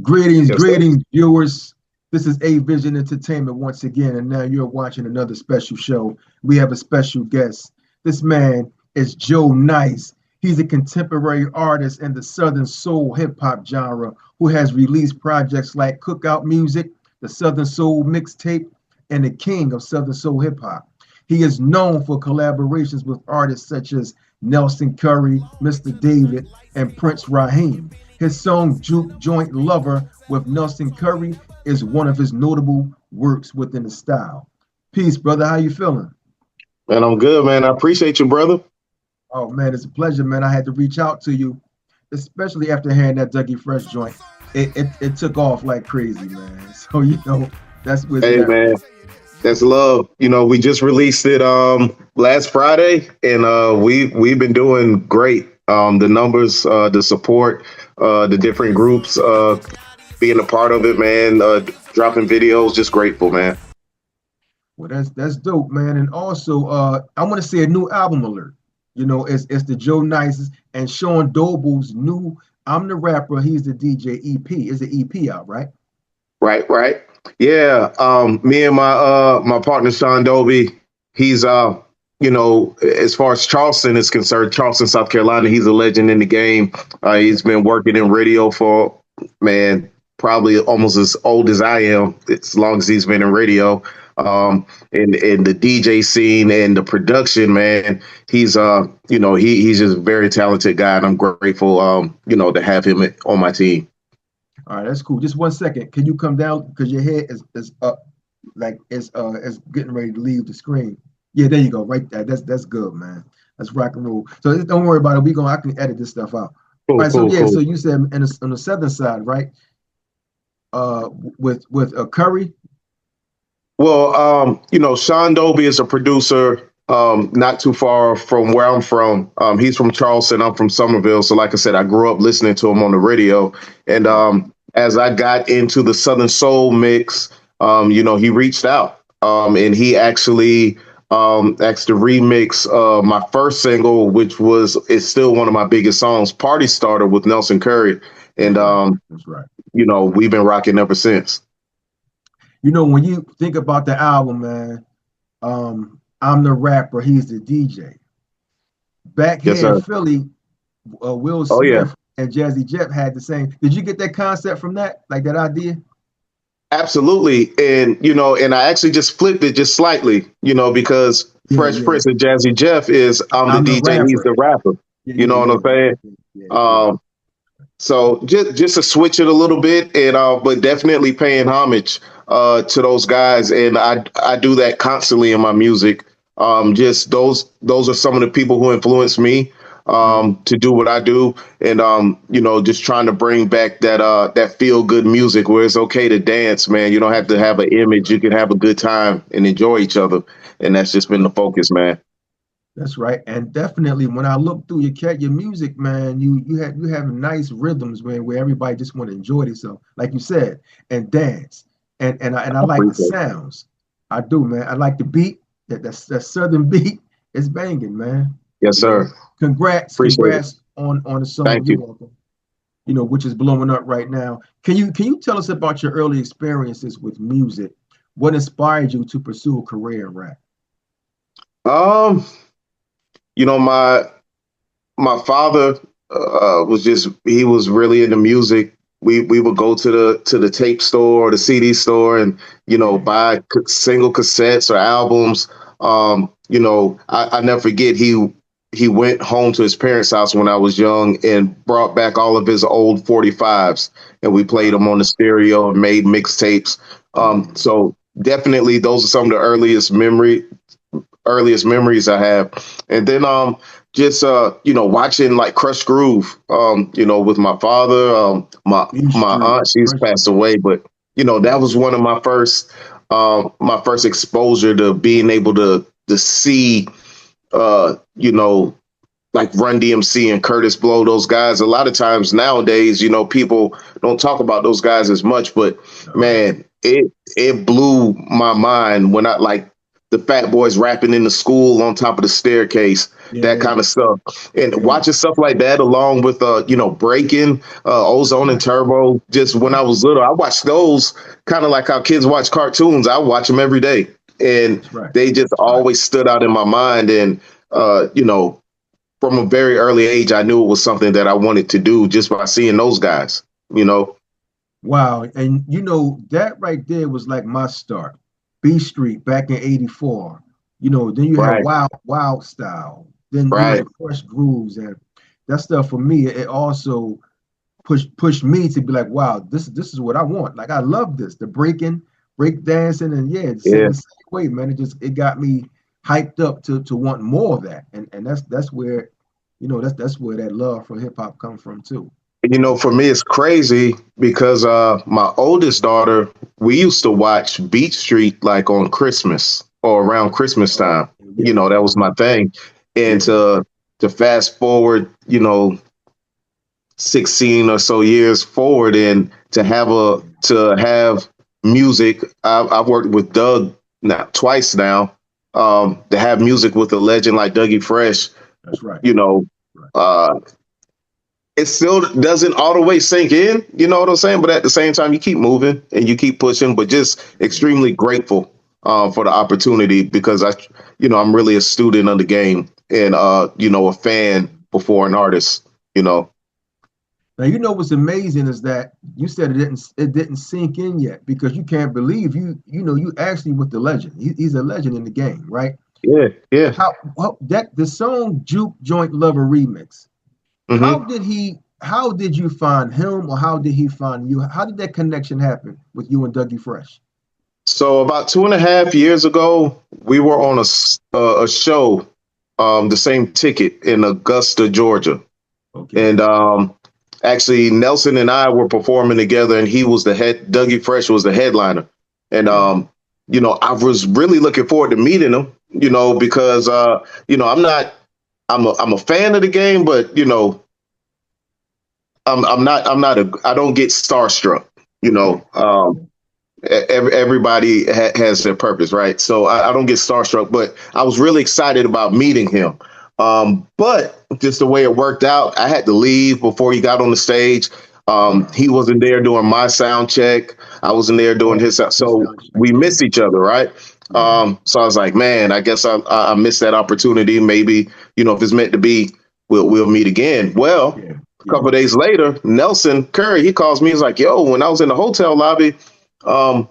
Greetings, Yes, sir. greetings, viewers. This is A Vision Entertainment once again, and now you're watching another special show. We have a special guest. This man is Joe Nice. He's a contemporary artist in the Southern Soul hip hop genre who has released projects like Cookout Music, the Southern Soul Mixtape, and the King of Southern Soul hip hop. He is known for collaborations with artists such as Nelson Curry, Mr. David, and Prince Raheem. His song Juke Joint Lover with Nelson Curry is one of his notable works within the style. Peace, brother. How you feeling? Man, I'm good, man. I appreciate you, brother. Oh man, it's a pleasure, man. I had to reach out to you, especially after hearing that Dougie Fresh joint. It took off like crazy, man. So that's where it's Hey, at. man, that's love. We just released it last Friday, and we've been doing great. The numbers, the support, the different groups, being a part of it, man. Dropping videos, just grateful, man. Well, that's dope, man. And also, I want to say a new album alert. It's the Joe Nice's and Sean Dolby's new I'm the Rapper, He's the DJ EP. Is the EP out, right? Right, right. Yeah. Me and my partner Sean Dolby, he's as far as Charleston is concerned, Charleston, South Carolina, he's a legend in the game. He's been working in radio for, man, probably almost as old as I am, as long as he's been in radio. And the DJ scene and the production, man, he's just a very talented guy, and I'm grateful, to have him on my team. All right, that's cool. Just 1 second. Can you come down because your head is up, like it's getting ready to leave the screen. Yeah, there you go. Right there. That's good, man. That's rock and roll. So don't worry about it. I can edit this stuff out. All Cool, right. So cool, yeah. cool. So you said on the southern side, right? With Curry. Well, Sean Dolby is a producer, not too far from where I'm from. He's from Charleston. I'm from Somerville. So, like I said, I grew up listening to him on the radio. And as I got into the Southern Soul mix, he reached out, and he actually asked to remix my first single, which is still one of my biggest songs, "Party Starter" with Nelson Curry. And That's right. we've been rocking ever since. When you think about the album, man, I'm the rapper, he's the DJ. Back Yes, here in sir. Philly, Will Oh yeah. Smith and Jazzy Jeff had the same. Did you get that concept from that, like that idea? Absolutely. And I actually just flipped it just slightly, because Yeah, Fresh yeah. Prince and Jazzy Jeff is I'm the I'm the DJ, he's rapper. the rapper. Yeah, You yeah, know what I'm yeah, saying? yeah, yeah. Um, so just to switch it a little bit, and but definitely paying homage to those guys. And I do that constantly in my music. Just those are some of the people who influence me to do what I do, and just trying to bring back that feel good music where it's okay to dance, man. You don't have to have an image; you can have a good time and enjoy each other, and that's just been the focus, man. That's right. And definitely when I look through your music, man, you have nice rhythms, man, where everybody just want to enjoy themselves, like you said, and dance. And I I like the appreciate it. sounds. I do, man. I like the beat. That southern beat is banging, man. Yes, You know, sir. congrats, Appreciate it. congrats on the song Thank you're you. welcome, which is blowing up right now. Can you tell us about your early experiences with music? What inspired you to pursue a career in rap? Um, my father he was really into music. We would go to the tape store or the CD store and Yeah. buy single cassettes or albums. I never forget he went home to his parents' house when I was young and brought back all of his old 45s, and we played Wow. them on the stereo and made mixtapes. Yeah. So definitely those are some of the earliest memories I have. And then just watching like Crush Groove, with my father, E my Street. aunt, she's passed away, but that was one of my first exposure to being able to see uh, you know, like Run DMC and Curtis Blow, those guys. A lot of times nowadays, people don't talk about those guys as much, but No. man, it blew my mind when I like the Fat Boys rapping in the school on top of the staircase. that Yeah, kind of stuff. And yeah, watching stuff like that along with Breaking, Ozone and right, Turbo, just when I was little, I watched those kind of like how kids watch cartoons. I watch them every day. And that's right, they just that's right. always stood out in my mind. And from a very early age, I knew it was something that I wanted to do just by seeing those guys, you know. Wow, and that right there was like my start. B Street back in '84. Then you had Right, Wild Style. Then right. Fresh Grooves, and that stuff for me. It also pushed me to be like, wow, this is what I want. Like I love this, the break dancing, and yeah, Yeah. the same way, man. It got me hyped up to want more of that, and that's where, that's where that love for hip hop comes from too. For me, it's crazy because my oldest daughter, we used to watch Beat Street like on Christmas or around Christmas Oh, time. yeah, That was my thing. And yeah, to fast forward, 16 or so years forward, and to have music. I've worked with Doug now twice now. To have music with a legend like Dougie Fresh, that's right, you know, right. uh, it still doesn't all the way sink in. You know what I'm saying? But at the same time, you keep moving and you keep pushing. But just extremely grateful for the opportunity because I'm really a student of the game and a fan before an artist. You know. Now what's amazing is that you said it didn't sink in yet because you can't believe you actually with the legend. He's a legend in the game, right? Yeah, yeah. That the song Juke Joint Lover remix. Hmm. How did you find him, or how did he find you? How did that connection happen with you and Dougie Fresh? So about 2.5 years ago, we were on a show, the same ticket in Augusta, Georgia, Okay. and actually Nelson and I were performing together, and he was the head. Dougie Fresh was the headliner, and Yeah. I was really looking forward to meeting him. Because I'm not. I'm a fan of the game, but I don't get starstruck. You Okay. know, everybody has their purpose, right? So I don't get starstruck, but I was really excited about meeting him. But just the way it worked out, I had to leave before he got on the stage. Wow. He wasn't there doing my sound check. I wasn't there doing Oh, his. this So sound check. we Yeah. missed each other, right? Yeah. So I was like, man, I guess I missed that opportunity. Maybe if it's meant to be, we'll meet again. Well, Yeah. a Yeah. couple of days later, Nelson Curry he calls me. He's like, yo, when I was in the hotel lobby, um,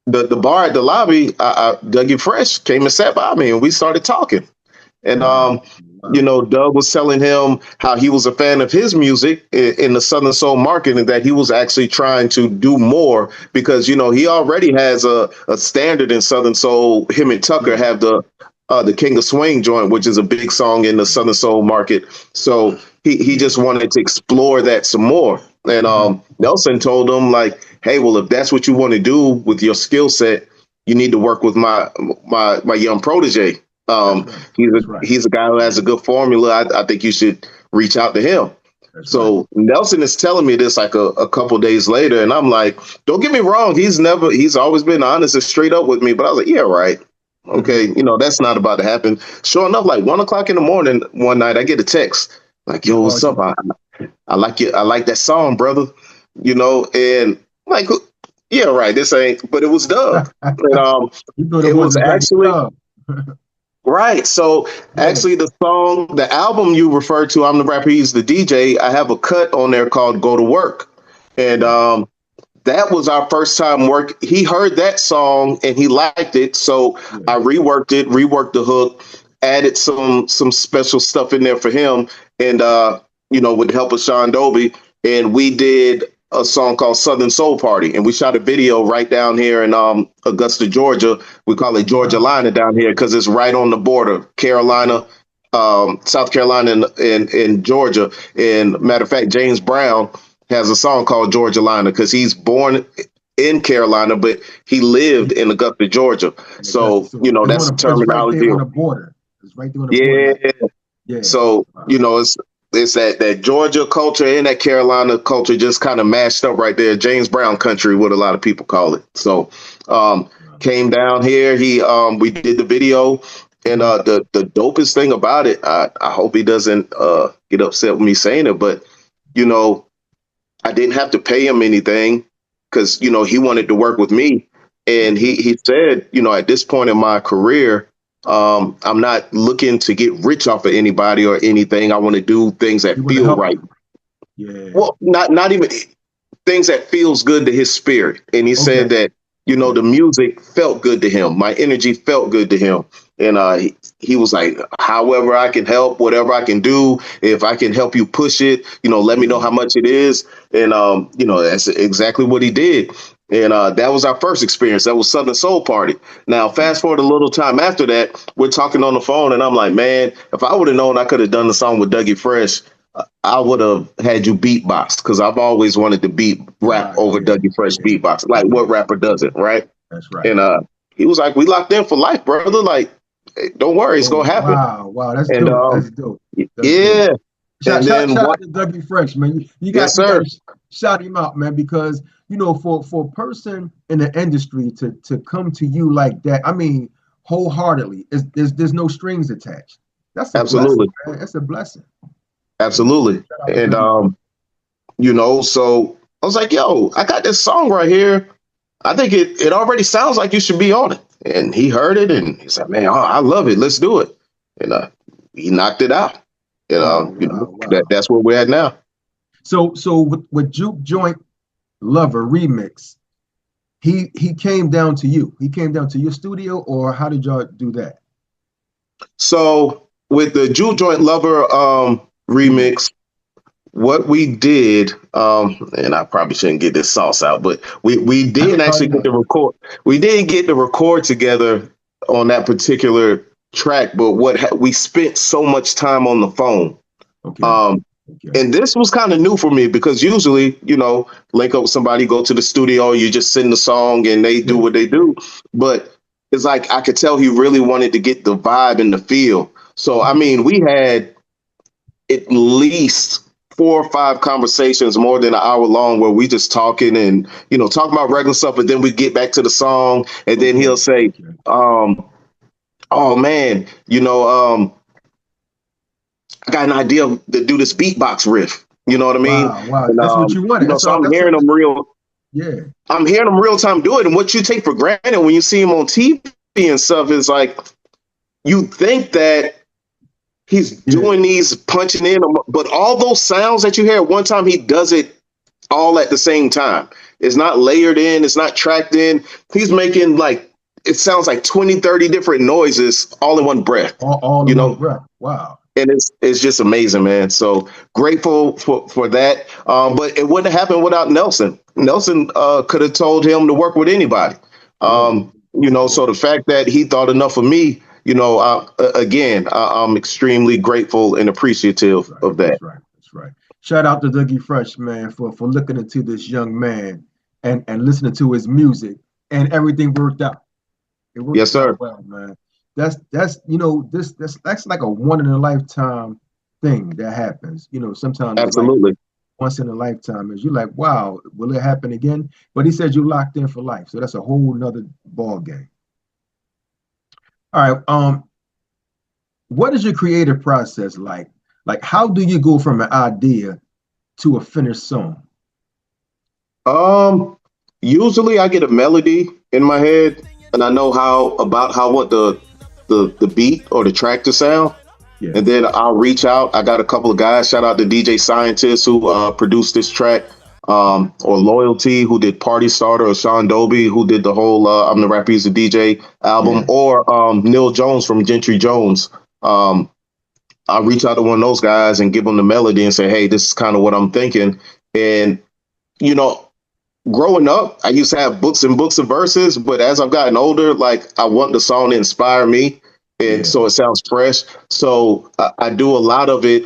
the bar at the lobby, Dougie Fresh came and sat by me, and we started talking. And Wow. Wow. Doug was telling him how he was a fan of his music in the Southern Soul market, and that he was actually trying to do more because he already has a standard in Southern Soul. Him and Tucker Yeah. have the King of Swing joint, which is a big song in the Southern Soul market. So he Yeah. just wanted to explore that some more. And Hmm. Nelson told him like, hey, well, if that's what you want to do with your skill set, you need to work with my young protege. That's Um, right. he's a That's right. he's a guy who has a good formula. I think you should reach out to him. That's right. So Nelson is telling me this like a couple days later, and I'm like, don't get me wrong, he's always been honest and straight up with me. But I was like, yeah, right. Hmm. Okay, that's not about to happen. Sure enough, like 1 o'clock in the morning one night, I get a text like, "Yo, Oh, what's up? I like you. I like that song, brother." And like, yeah, right. This ain't, but it was Doug. And you thought it it was wasn't Dougie actually Love. right. So Yeah. actually, the album you referred to, I'm the rapper, he's the DJ. I have a cut on there called "Go to Work," and Okay. that was our first time work. He heard that song and he liked it, so Yeah. I reworked the hook, added some special stuff in there for him, and with the help of Sean Dolby, and we did a song called Southern Soul Party, and we shot a video right down here in Augusta, Georgia. We call it Georgia Wow. Lina down here because it's right on the border, Carolina. South Carolina and Georgia. And matter of fact, James Brown has a song called Georgia Lina because he's born in Carolina, but he lived in Augusta, Georgia. And Augusta. So, So that's the it's right there terminology. on the border. It's right there on the border. Yeah. Like, yeah. So, Wow. it's that Georgia culture and that Carolina culture just kind of mashed up right there. James Brown country, what a lot of people call it. So, Wow. came down here. We did the video, And the dopest thing about it, I hope he doesn't get upset with me saying it, but you know, I didn't have to pay him anything because you know he wanted to work with me, and he said, you know, at this point in my career, I'm not looking to get rich off of anybody or anything. I want to do things that You want to feel help right. them. Yeah. Well, not even things that feels good to his spirit. And he said Okay. that, you know, Okay. the music felt good to him. My energy felt good to him. And he was like, however I can help, whatever I can do, if I can help you push it, you know, let me know Yeah. how much it is. And, you know, that's exactly what he did. And that was our first experience. That was Southern Soul Party. Now, fast forward a little time after that, we're talking on the phone, and I'm like, man, if I would have known I could have done the song with Dougie Fresh, I would have had you beatbox because I've always wanted to beat rap over Yeah. Dougie Fresh Yeah. beatbox. Like what Yeah. rapper doesn't, right? That's right. And he was like, "We locked in for life, brother. Like, hey, don't worry, it's Oh, gonna happen." wow. Wow. That's And dope. That's dope. That's dope. yeah, Shout, and shout, then shout what? out to Dougie Fresh, man. Yes, You got sir. to shout him out, man, because you know, for a person in the industry to come to you like that, I mean, wholeheartedly, there's no strings attached. That's a blessing, Absolutely, man. That's a blessing. absolutely. Shout out to And Dougie Fresh. you know, so I was like, "Yo, I got this song right here. I think it already sounds like you should be on it." And he heard it, and he said, "Man, I love it. Let's do it." And he knocked it out. And Wow, you know, wow, wow. that's where we're at now. So with Juke Joint Lover remix, he came down to you. He came down to your studio, or how did y'all do that? So with the Jewel Joint Lover Remix. remix, what we did, and I probably shouldn't get this sauce out, but we did Oh, actually get no. the record. We did get the record together on that particular track, but we spent so much time on the phone. Okay. Um, Okay. and this was kind of new for me because usually, you know, link up with somebody, go to the studio, you just send the song and they do Yeah. what they do. But it's like I could tell he really wanted to get the vibe and the feel. So I mean, we had at least 4 or 5 conversations more than an hour long where we just talking and you know talking about regular stuff, and then we get back to the song, and then Okay. he'll say, Okay. "Oh man, you know, I got an idea to do this beatbox riff." You know what I mean? Wow. Wow. And That's what you you wanted. know, That's so all. I'm That's hearing all. him real. Yeah. I'm hearing them real time do it, and what you take for granted when you see him on TV and stuff is like you think that he's Yeah. doing these punching in, but all those sounds that you hear at one time, he does it all at the same time. It's not layered in, it's not tracked in. He's making like it sounds like 20, 30 different noises all in one breath, All you in one know, breath. Wow. and it's just amazing, man. So grateful for that. But it wouldn't have happened without Nelson. Nelson could have told him to work with anybody. Yeah. You know, Yeah. so the fact that he thought enough of me, you know, again, I'm extremely grateful and appreciative Right. of that. That's right. That's right. Shout out to Dougie Fresh, man, for looking into this young man and listening to his music, and everything worked out. It Yes, worked out sir. well, man. That's you know that's like a one in a lifetime thing that happens. You know, sometimes it's like Absolutely. once in a lifetime. Is you like, wow, will it happen again? But he said you locked in for life, so that's a whole nother ball game. All right. What is your creative process like? Like, how do you go from an idea to a finished song? Um, Usually I get a melody in my head and I know how I want the beat or the track to sound. Yeah. And then I'll reach out. I got a couple of guys. Shout out to DJ Scientist who produced this track, or Loyalty who did Party Starter, or Sean Dolby who did the whole I'm the Rapper He's a DJ album, Yeah. or Neil Jones from Gentry Jones. Um, I'll reach out to one of those guys and give them the melody and say, hey, this is kind of what I'm thinking. And you know, growing up, I used to have books and books of verses, but as I've gotten older, like I want the song to inspire me. And Yeah. so it sounds fresh. So I do a lot of it.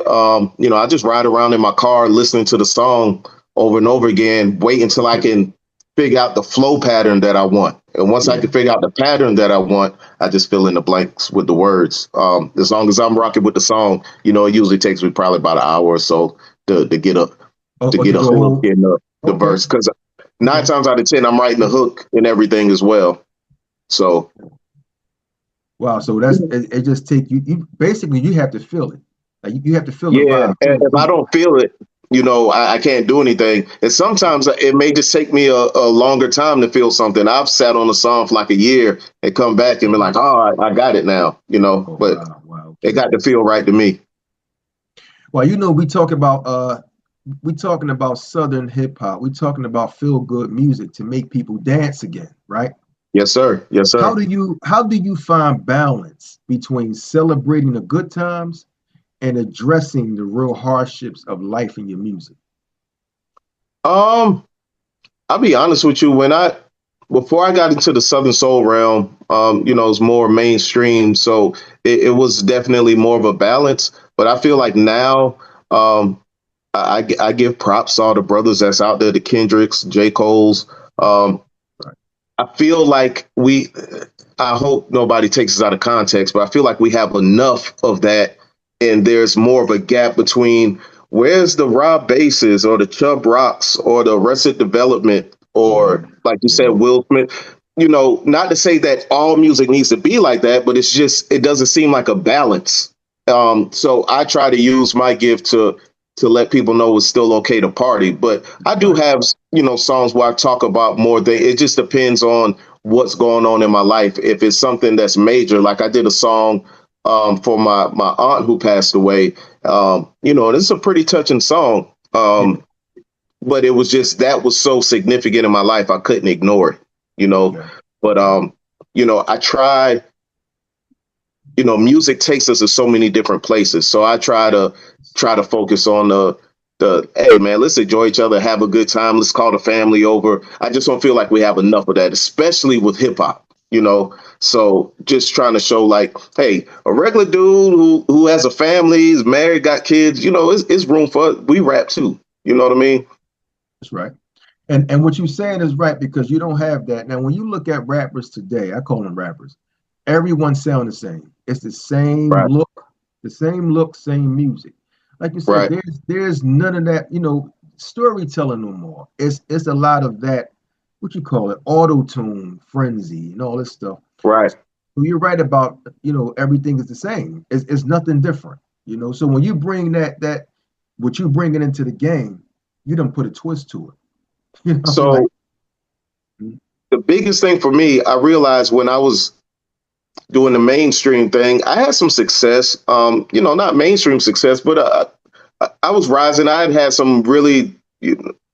You know, I just ride around in my car listening to the song over and over again, wait until I can figure out the flow pattern that I want. And once I Yeah. can figure out the pattern that I want, I just fill in the blanks with the words. As long as I'm rocking with the song, you know, it usually takes me probably about an hour or so to get a Or to do a hook whole. in the Okay. verse. Because nine Okay. times out of 10, I'm writing the hook and everything as well. So Wow. So it just take you, basically you have to feel it. Like you have to feel the Yeah, vibe, feel and the if I beat. don't feel it, I can't do anything. And sometimes it may just take me a longer time to feel something. I've sat on a song for like a year and come back and be like, oh, I got it now, Oh but wow, wow, it okay. got to feel right to me. Well, we talking about Southern hip hop. We talking about feel good music to make people dance again, right? Yes, sir. Yes, How sir. do you find balance between celebrating the good times and addressing the real hardships of life in your music? Um, I'll be honest with you. Before I got into the Southern Soul realm, it was more mainstream, so it was definitely more of a balance. But I feel like now, I give props to all the brothers that's out there, the Kendricks, J. Cole's. Um, Right. I feel like I hope nobody takes us out of context, but I feel like we have enough of that. And there's more of a gap between where's the Rob Bases or the Chubb Rocks or the Arrested Development Yeah, or, like you said, yeah, Will Smith. Not to say that all music needs to be like that, but it doesn't seem like a balance. So I try to use my gift to let people know it's still okay to party. But I do right. have, songs where I talk about more things. It just depends on what's going on in my life. If it's something that's major, like I did a song for my aunt who passed away, and it's a pretty touching song. Yeah, But it was just that was so significant in my life, I couldn't ignore it, you know. okay, But okay. I tried, music takes us to so many different places. So I try to focus on the hey man, let's enjoy each other, have a good time, let's call the family over. I just don't feel like we have enough of that, especially with hip hop. So just trying to show like, hey, a regular dude who has a family, is married, got kids, it's room for we rap too. You know what I mean? That's right. And what you're saying is right because you don't have that. Now, when you look at rappers today, I call them rappers, everyone sound the same. It's Right, the same look, same music. Like you said, right, there's none of that, storytelling no more. It's a lot of that, what you call it, auto tune frenzy and all this stuff. right. So you're right about, everything is the same. It's nothing different, So when you bring that what you bring it into the game, you don't put a twist to it. Like So the biggest thing for me, I realized when I was doing the mainstream thing, I had some success. Not mainstream success, but I was rising. I had some really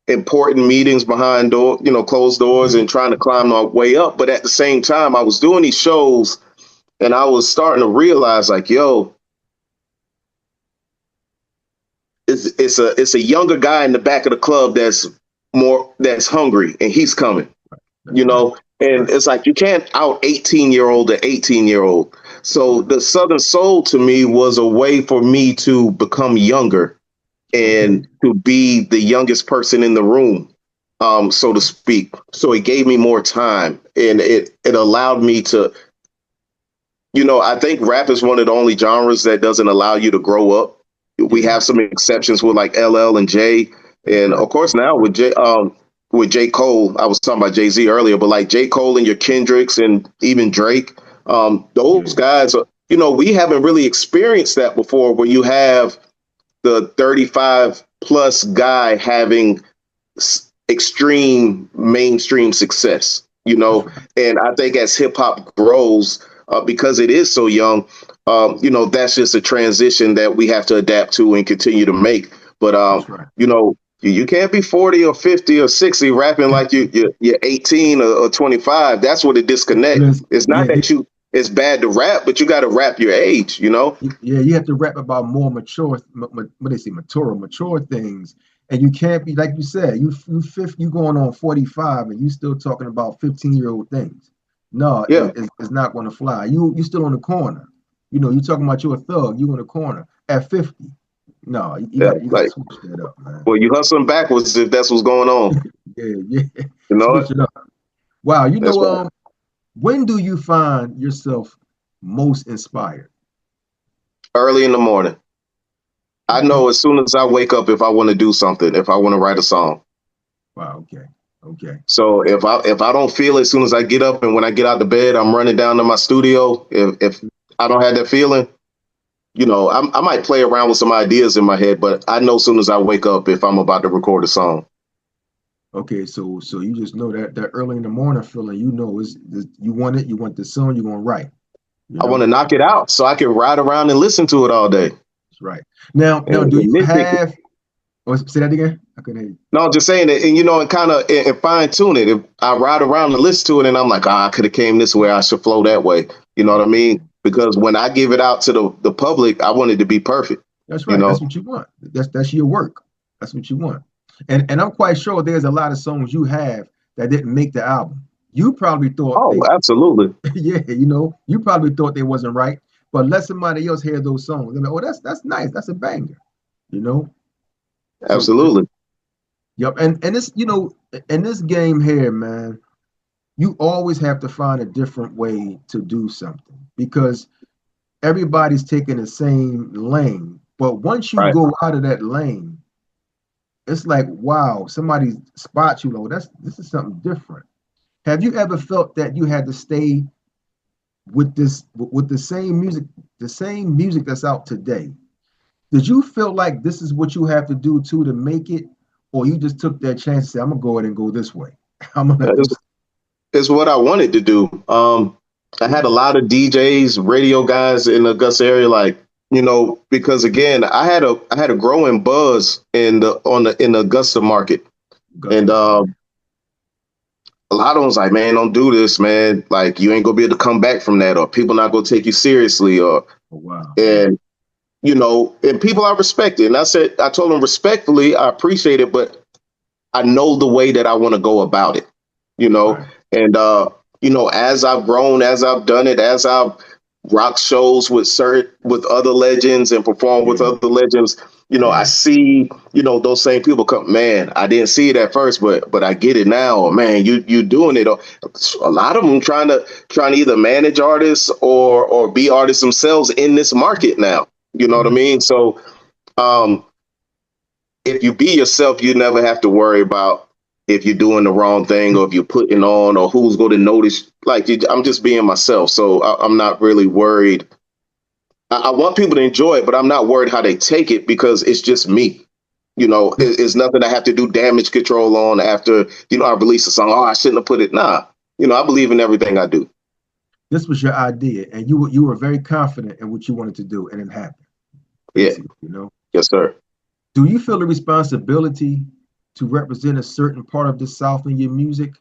important meetings behind closed doors okay. and trying to climb my way up. But at the same time, I was doing these shows and I was starting to realize like, yo, it's a younger guy in the back of the club that's hungry and he's coming. That's you right. know, and Right. it's like you can't out 18-year-old to 18-year-old. So Mhm. the Southern Soul to me was a way for me to become younger Okay. and to be the youngest person in the room, so to speak. So it gave me more time and it allowed me to, I think rap is one of the only genres that doesn't allow you to grow up. We Yeah. have some exceptions with like LL and Jay, That's and right. of course That's now right. with J. Cole. I was talking about Jay-Z earlier, but like J. Cole and your Kendricks and even Drake, those Yeah. guys are, we haven't really experienced that before where you have the 35 plus guy having extreme mainstream success, That's right. and I think as hip hop grows, because it is so young, that's just a transition that we have to adapt to and continue to make. But That's right. you can't be 40 or 50 or 60 rapping like you're 18 or 25. That's what the disconnect. Listen, It's not yeah, that it's bad to rap, but you got to rap your age. yeah, you have to rap about more mature, what they say, mature things, and you can't be like you said. You going on 45, and you still talking about 15-year-old things. No, Yeah, it's not going to fly. You still on the corner. You talking about you a thug. You in the corner at 50. No, you yeah. got you got to Like, switch that up, man. well, you hustling backwards if that's what's going on. Yeah, yeah, You know switch what? it up. Wow, That's right. when do you find yourself most inspired? Early in the morning. I Okay. know as soon as I wake up if I want to do something, if I want to write a song. Wow. Okay. Okay. So if I don't feel it as soon as I get up, and when I get out the bed, I'm running down to my studio. If I don't have that feeling, I might play around with some ideas in my head, but I know as soon as I wake up if I'm about to record a song. Okay, so you just know that early in the morning feeling, you know, you want it, you want the song, you're gonna write, you I want to know. knock it out so I can ride around and listen to it all day. That's right. Now, do And you nitpick it. have? Oh, say that again. I couldn't hear you. No, I'm just saying it, and and kind of and fine tune it. If I ride around and listen to it, and I'm like, I could have came this way. I should flow that way. You know what I mean? Because when I give it out to the public, I want it to be perfect. That's You right. know? That's what you want. That's your work. That's what you want. And I'm quite sure there's a lot of songs you have that didn't make the album. You probably thought Oh, they, absolutely, yeah, you probably thought they wasn't right, but let somebody else hear those songs. They're like, oh, that's nice. That's a banger. You know. So, absolutely. yep. And this, in this game here, man, you always have to find a different way to do something because everybody's taking the same lane. But once you Right. go out of that lane, it's like, wow, somebody spots you. Like, this is something different. Have you ever felt that you had to stay with the same music that's out today? Did you feel like this is what you have to do too to make it, or you just took that chance and said, "I'm gonna go ahead and go this way. I'm gonna That just is what I wanted to do. I had a lot of DJs, radio guys in the Augusta area, like because again, I had a growing buzz in the Augusta market, go and okay." a lot of them was like, man, don't do this, man. Like you ain't gonna be able to come back from that, or people not gonna take you seriously, or Oh wow, yeah, and and people I respected. And I told them respectfully, I appreciate it, but I know the way that I want to go about it, you know, right, and as I've grown, as I've done it, as I've rock shows with other legends and performed with yeah, other legends, I yeah. see, those same people come, man, I didn't see it at first, but I get it now. Or, man, you doing it. Or, a lot of them trying to either manage artists or be artists themselves in this market now. You know what I Mhm. mean? So um, if you be yourself, you never have to worry about if you're doing the wrong thing or if you're putting on or who's going to notice. Like I'm just being myself, so I'm not really worried. I want people to enjoy it, but I'm not worried how they take it because it's just me. It's nothing I have to do damage control on after I release a song. Oh, I shouldn't have put it. Nah, I believe in everything I do. This was your idea, and you were very confident in what you wanted to do, and it happened. Yeah, Basically. yes, sir. Do you feel a responsibility to represent a certain part of the South in your music,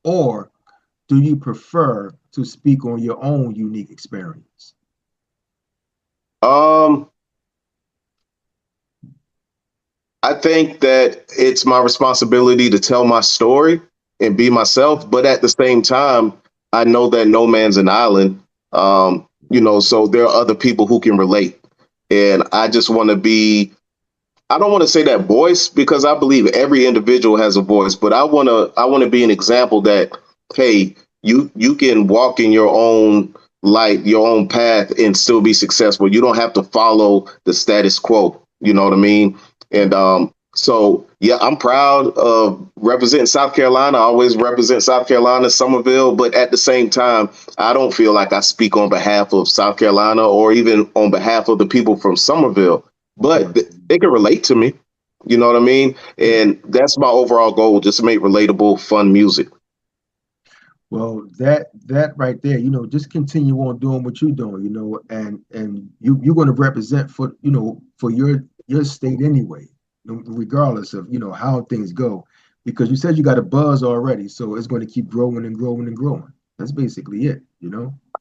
or do you prefer to speak on your own unique experience? Um, I think that it's my responsibility to tell my story and be myself, but at the same time, I know that no man's an island. So there are other people who can relate. And I just want to be, I don't want to say that voice because I believe every individual has a voice, but I want to be an example that, hey, you can walk in your own light, your own path and still be successful. You don't have to follow the status quo. You know what I mean? And Right. so yeah, I'm proud of representing South Carolina. I always represent South Carolina, Somerville, but at the same time, I don't feel like I speak on behalf of South Carolina or even on behalf of the people from Somerville, Of but course. they can relate to me. You know what I mean? Yeah. And that's my overall goal, just to make relatable, fun music. Well, that right there, just continue on doing what you're doing, and you're going to represent for your state anyway, regardless of how things go, because you said you got a buzz already, so it's going to keep growing and growing and growing. That's basically it.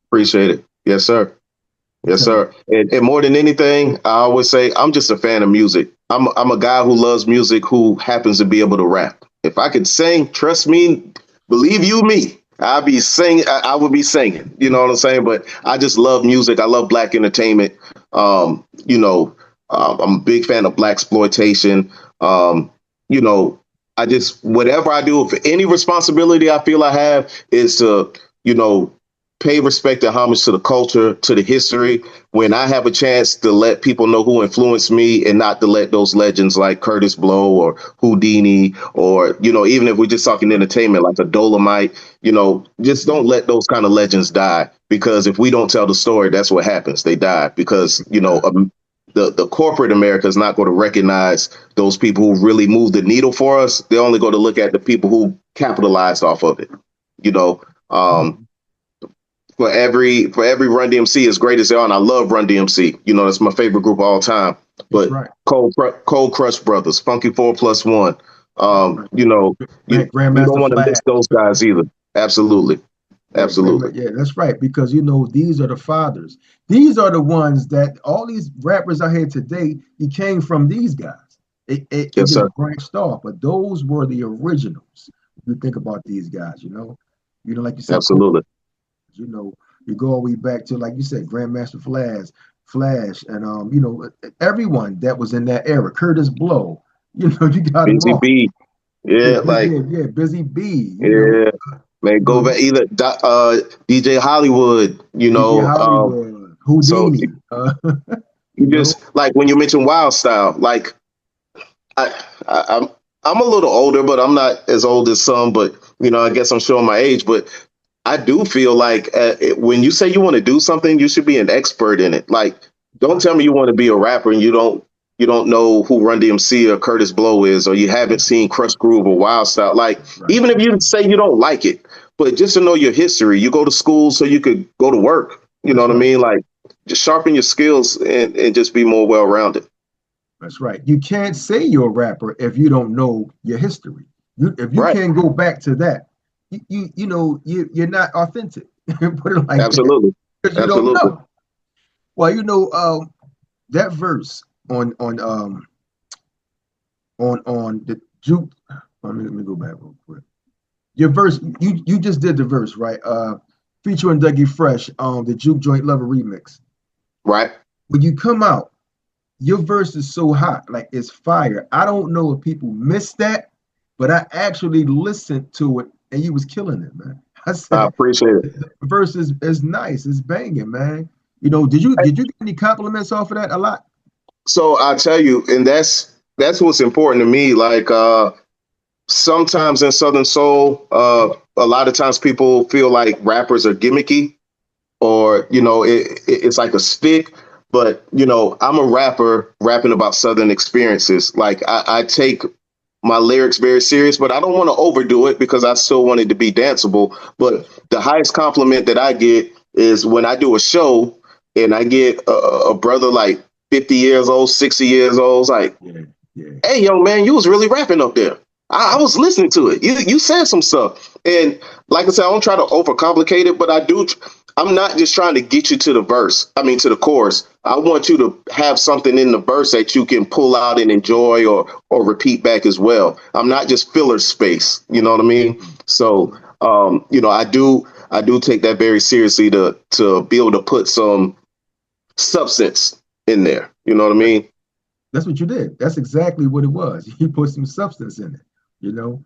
Appreciate it. Yes, sir. I'm Yes, telling sir. And more than anything, I always say I'm just a fan of music. I'm a guy who loves music who happens to be able to rap. If I could sing, trust me, believe you me, I'd be singing. I would be singing. You know what I'm saying? But I just love music. I love black entertainment. I'm a big fan of black exploitation. You know, I just whatever I do, if any responsibility I feel I have is to, you know, pay respect and homage to the culture, to the history. When I have a chance to let people know who influenced me and not to let those legends like Curtis Blow or Houdini or, even if we're just talking entertainment like a Dolomite, just don't let those kind of legends die. Because if we don't tell the story, that's what happens. They die because, the corporate America is not going to recognize those people who really move the needle for us. They're only going to look at the people who capitalized off of it. You know, um, for every Run DMC, as great as they are, and I love Run DMC. That's my favorite group of all time. That's But right. Cold Crush Brothers, Funky 4+1. That's right. You don't Grandmaster want to Flash. miss those guys either. Absolutely, Yeah, absolutely. yeah, that's right. Because these are the fathers. These are the ones that all these rappers out here today, he came from these guys. It Yes, just sir. branched off, but those were the originals. If you think about these guys, like you said, Absolutely. you know, you go all the way back to like you said, Grandmaster Flash, and everyone that was in that era, Curtis Blow. You got them Busy all. B. Yeah, Yeah, like yeah, Busy B. yeah. Man, You know, go back either DJ Hollywood. DJ Hollywood, So Houdini. you You know, just like when you mention Wild Style, like I, I'm a little older, but I'm not as old as some. But I guess I'm showing my age. But I do feel like when you say you want to do something, you should be an expert in it. Like, don't tell me you want to be a rapper and you don't know who Run DMC or Curtis Blow is, or you haven't seen Crush Groove or Wild Style. Like, right. even if you say you don't like it, but just to know your history, you go to school so you could go to work. You know That's what I right. mean? Like, just sharpen your skills and just be more well rounded. That's right. You can't say you're a rapper if you don't know your history. If you Right. can't go back to that, you're not authentic. Put it like that, Absolutely. because you don't Absolutely. know. Well, that verse on the juke. Let me go back real quick. Your verse, you just did the verse, right? Featuring Dougie Fresh on the Juke Joint Lover remix. Right. When you come out, your verse is so hot, like it's fire. I don't know if people missed that, but I actually listened to it and you was killing it, man. I I said appreciate it. the verse is nice, it's banging, man. Did you get any compliments off of that? A lot. So I tell you, and that's what's important to me. Like sometimes in Southern Soul, a lot of times people feel like rappers are gimmicky, or it's like a stick. But I'm a rapper rapping about Southern experiences. Like I take my lyrics very serious, but I don't want to overdo it because I still want it to be danceable. But the highest compliment that I get is when I do a show and I get a brother like 50 years old, 60 years old, it's like, Yeah, yeah. hey, young man, you was really rapping up there. I was listening to it. You said some stuff. And like I said, I don't try to overcomplicate it, but I do. I'm not just trying to get you to the verse. I mean, to the chorus. I want you to have something in the verse that you can pull out and enjoy or repeat back as well. I'm not just filler space. You know what I mean? So, I do take that very seriously to be able to put some substance in there. You know what I mean? That's what you did. That's exactly what it was. You put some substance in it, you know.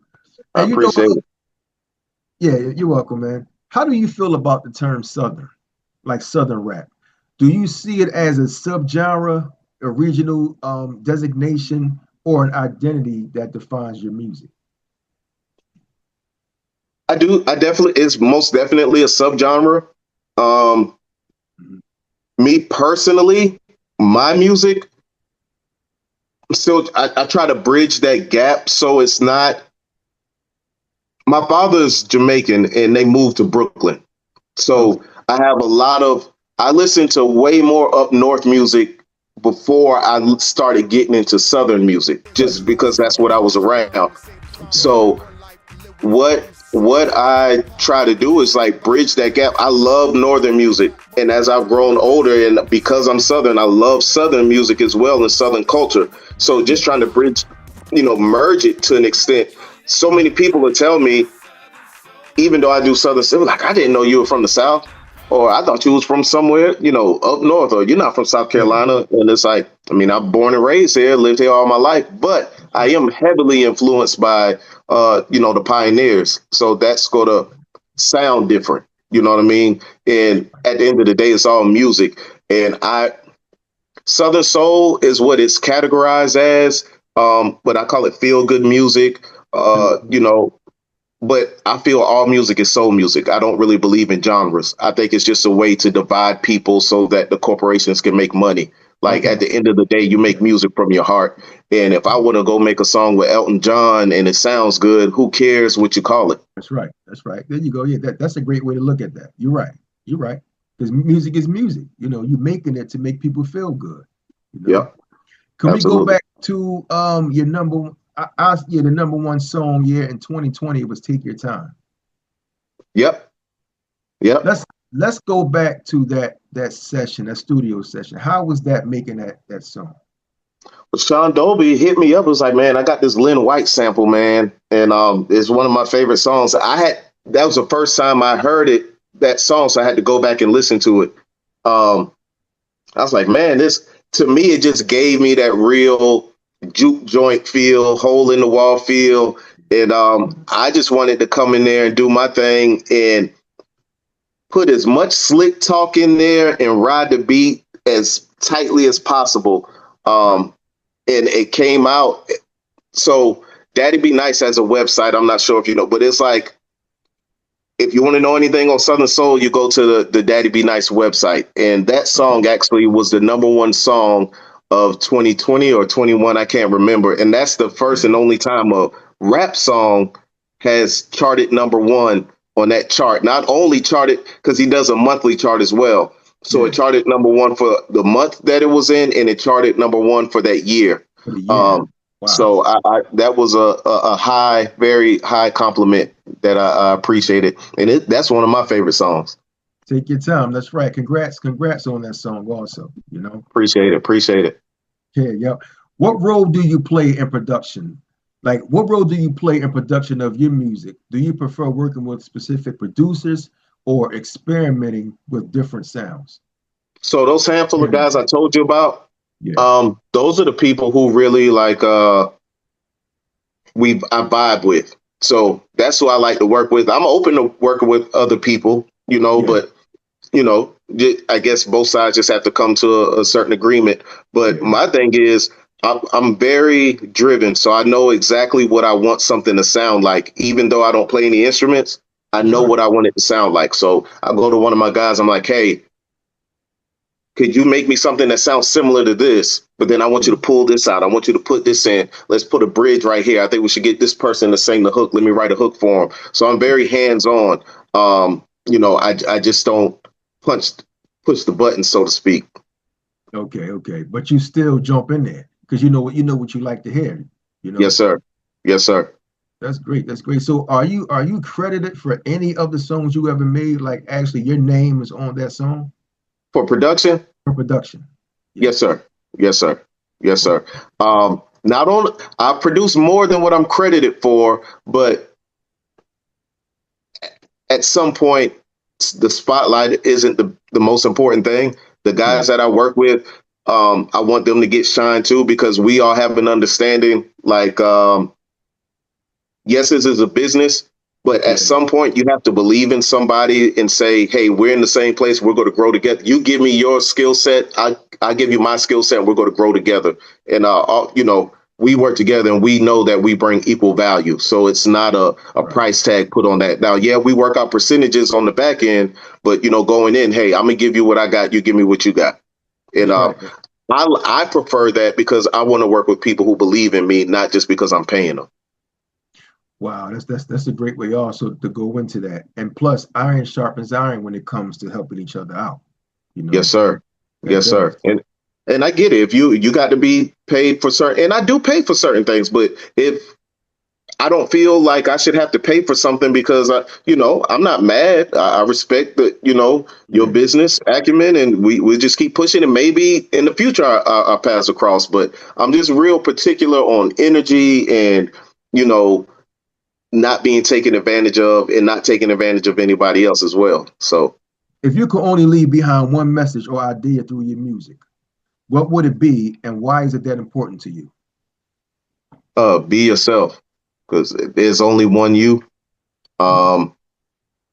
I And appreciate it. yeah, you're welcome, man. How do you feel about the term Southern, like Southern rap? Do you see it as a subgenre, a regional designation, or an identity that defines your music? I do. I definitely. It's most definitely a subgenre. Um, Mhm. Me personally, my music still. I try to bridge that gap so it's not. My father's Jamaican and they moved to Brooklyn, Okay. so I have a lot of. I listen to way more up north music before I started getting into southern music, just Southern. because that's what I was around. Okay. So what I try to do is like bridge that gap. I love northern music, and as I've grown older and because I'm southern, I love southern music as well and southern culture. So just trying to bridge, merge it to an extent. So many people will tell me, even though I do southern stuff, like I didn't know you were from the south, or I thought you was from somewhere, up north, or you're not from South Yeah. Carolina. And it's like, I mean, I'm born and raised here, lived here all my life, but I am heavily influenced by, the pioneers. So that's going to sound different. You know what I mean? And at the end of the day, it's all music. And Southern soul is what it's categorized as, but I call it feel good music. Mhm. You know, but I feel all music is soul music. I don't really believe in genres. I think it's just a way to divide people so that the corporations can make money. Like Okay. at the end of the day, you make music from your heart. And if I want to go make a song with Elton John and it sounds good, who cares what you call it? That's right. That's right. There you go. Yeah, that's a great way to look at that. You're right. You're right. Because music is music. You're making it to make people feel good. You know. Yep, Can we go absolutely. back to your number? Yeah, the number one song in 2020 was "Take Your Time." Yep, yep. Let's go back to that session, that studio session. How was that making that song? Sean Dolby hit me up. Was like, man, I got this Lynn White sample, man, and it's one of my favorite songs. That was the first time I heard that song, so I had to go back and listen to it. Um, I was like, man, this to me it just gave me that real juke joint feel, hole in the wall feel, and I just wanted to come in there and do my thing and put as much slick talk in there and ride the beat as tightly as possible. Right. And it came out. So Daddy Be Nice has a website. I'm not sure if you know, but it's like if you want to know anything on Southern Soul, you go to the Daddy Be Nice website. And that Okay. song actually was the number one song of 2020 or 21. I can't remember. And that's the first Yeah. and only time a rap song has charted number one on that chart. Not only charted because he does a monthly chart as well. So it Yeah. charted number one for the month that it was in, and it charted number one for that year. For the year. Um, Wow. so I that was a high, very high compliment that I appreciated, and that's one of my favorite songs. Take your time. That's right. Congrats on that song also. Appreciate it, appreciate it. Yeah, yeah. What role do you play in production? Like, what role do you play in production of your music? Do you prefer working with specific producers or experimenting with different sounds? So those handful of guys Experimenting. I told you about, Yeah, those are the people who really like I vibe with. So that's who I like to work with. I'm open to working with other people, yeah, but I guess both sides just have to come to a certain agreement. But yeah. my thing is, I'm very driven, so I know exactly what I want something to sound like. Even though I don't play any instruments, I That's know right. what I want it to sound like. So I go to one of my guys. I'm like, hey, could you make me something that sounds similar to this? But then I want you Yeah, to pull this out. I want you to put this in. Let's put a bridge right here. I think we should get this person to sing the hook. Let me write a hook for him. So I'm very hands on. I just don't punch push the button, so to speak. okay, okay. But you still jump in there because you know what you like to hear. You Yes, know, sir. Yes, sir. that's great. That's great. So are you credited for any of the songs you ever made? Like actually your name is on that song For production, for production? Yeah. yes, sir. Yes, sir. Yes, Okay. sir. Not only I produce more than what I'm credited for, but at some point, the spotlight isn't the most important thing. The Yeah. guys that I work with, I want them to get shine too because we all have an understanding. Like, yes, this is a business, but at Yeah. some point, you have to believe in somebody and say, "Hey, we're in the same place. We're going to grow together. You give me your skill set, I give you my skill set, and we're going to grow together." And we work together, and we know that we bring equal value. So it's not a Right. price tag put on that. Now, yeah, we work out percentages on the back end, but going in, hey, I'm gonna give you what I got. You give me what you got. And That's right. I prefer that because I want to work with people who believe in me, not just because I'm paying them. Wow, that's a great way also to go into that. And plus, iron sharpens iron when it comes to helping each other out. You Yes, know, sir. that Yes, does. sir. And I get it. If you got to be paid for certain, and I do pay for certain things, but if I don't feel like I should have to pay for something because I'm not mad. I respect your Yeah. business acumen, and we just keep pushing. And maybe in the future our paths across. But I'm just real particular on energy and you know not being taken advantage of and not taking advantage of anybody else as well. So If you could only leave behind one message or idea through your music, what would it be and why is it that important to you? be yourself because there's only one you. Um,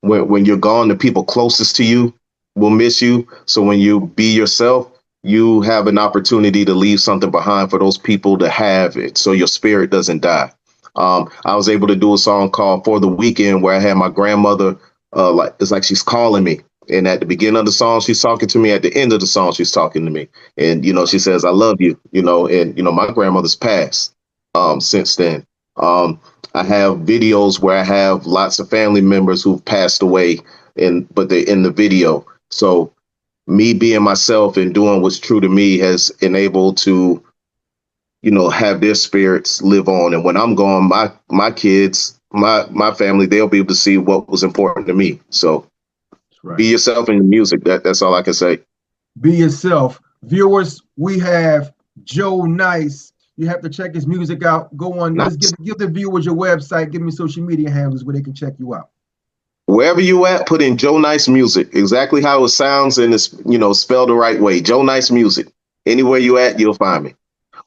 when you're gone, the people closest to you will miss you. So when you be yourself, you have an opportunity to leave something behind for those people to have it, so your spirit doesn't die. I was able to do a song called "For the Weekend" where I had my grandmother, like it's like she's calling me. And at the beginning of the song, she's talking to me. At the end of the song, she's talking to me. And, she says, I love you, and, my grandmother's passed since then. I have videos where I have lots of family members who've passed away, but they're in the video. So me being myself and doing what's true to me has enabled to, have their spirits live on. And when I'm gone, my kids, my family, they'll be able to see what was important to me. So Right. be yourself in the music. That's all I can say. Be yourself. Viewers, we have Joe Nice. You have to check his music out. Go on. Nice. Let's give the viewers your website. Give me social media handles where they can check you out. Wherever you at, put in Joe Nice Music. Exactly how it sounds and it's, spelled the right way. Joe Nice Music. Anywhere you at, you'll find me.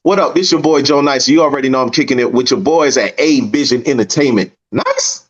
What up? This your boy Joe Nice. You already know I'm kicking it with your boys at A Vision Entertainment. Nice.